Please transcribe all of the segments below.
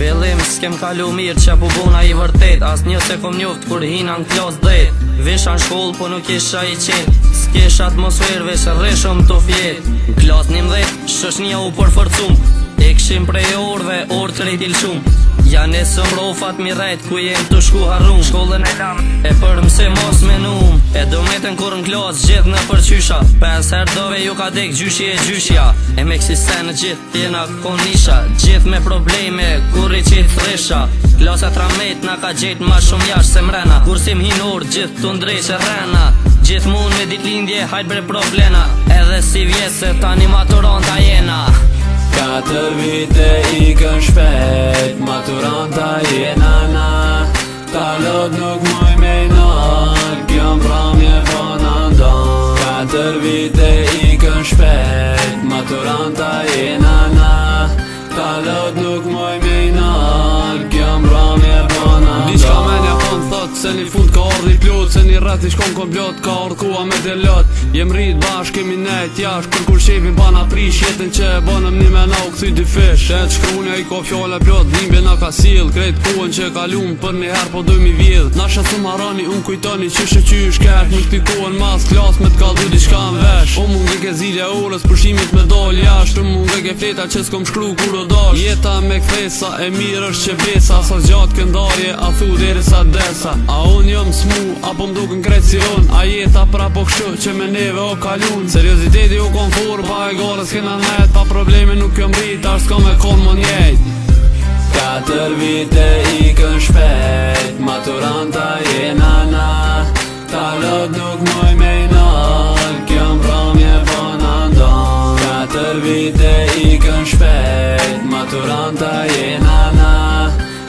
Fillim s'kem kalu mirë që pu buna i vërtet. As një se kom njoft kur hina n'klas 10. Visha n'shkoll po nuk isha i qenë. S'kesh atmosferë vesh rreshëm të fjet. N'klas 11 shoshnia u përforcum. E kshim prej orëve, orë të rejtil shumë. Ja nesëm rofat mi rejt ku jem të shku harrum. Shkollën e lam e për mëse mos menum. E do metën kur n'klas gjithë në përqysha. 5 her dove ju ka dek gjyshi e gjyshja. E me kësi sen gjithë tjena konisha. Gjithë me probleme kur i qitë thresha. Klasa 13 na ka gjetë ma shumë jash se mrena. Kur sim hinor gjithë të ndrejsh e rena. Gjithë mund me dit lindje hajt bre problema. Edhe si vjese tani maturanta jena. 4 vite i kën shpejt, maturanta jena na. Talot nuk muj me nal, kjo mbrëmje po në ndon. 4 vite i kën shpejt, maturanta jena na. Talot nuk muj me nal, kjo mbrëmje po në ndon. Diçka menja po n'thot, se një fund ka ardhi plot. Se një rreth i shkon komplot, ka ardh kua me delot. Jem rrit bashk, kemi nejt jash. Kur shefin pa na prish, jetën që e banëm një me na u këthy dy fish. E të shkrunja i ka fjalla plot, dhimbje na ka sill. Krejt kuën që kalum, për një her po dojmë i vjedh. Na shë të marani, unë kujtoni qyshe qysh kerk. Në këty kuën mas klas me t'kalldu diçka n'vesh. O mund ke zilja orës, përshimit me dal jasht. O mund ke fleta që s'kom shkru kur o dash. Jeta me kthesa, e mirë është që besa. Sa gjatë këndarje, a thu deri sa desa. A unë jom smu, apo m'dukën krejt si on. A jeta pra po kështu që me neve o kalun. Serioziteti u konfor, pa e garës kena net. Pa probleme nuk jom rrit, ashtë s'ka me kon mon jet. 4 vite i kën shpejt, maturanta jena na. Talot nuk muj me nal, kjo mbrëmje po në ndon. 4 vite i kën shpejt, maturanta jena na.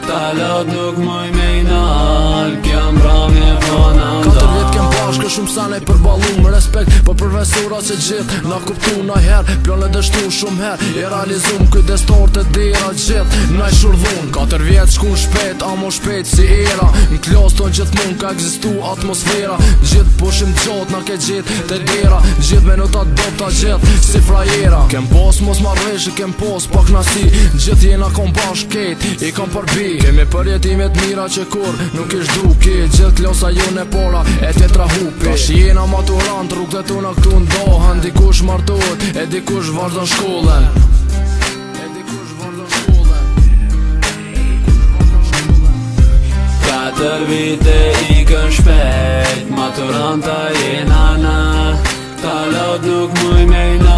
Talot nuk muj me nal, kjo mbrëmje po në ndon. 4 vjet kem bashkë, shumë sane i përballu me respekt. Po profesora që gjithë na kuptu na her. Planë dështu shumë her, i realizum kujdes torte dera gjithë. Na i shurdhun 4 vjet shkun shpejt, amo shpejt si era. N'klas ton gjithmon ka egzistu atmosfera. Gjithë pushim gjot na ke gjithë te dera. Gjithë minutat dopta gjithë si frajera. Kem pos mos marrëvesh, kem pos pak nasi. Gjithë jena kom bashk ket, i kom përbi. Kemi përjetimet mira që kur nuk ish duki. Gjithë klasa jone pora e tjetra hupi. Tash jena maturant, rrugët e tona këtu ndohen. Dikush martohet, e dikush vazhdon shkollën. 4 vite i kën shpejt, maturanta jena na. Talot nuk muj me na.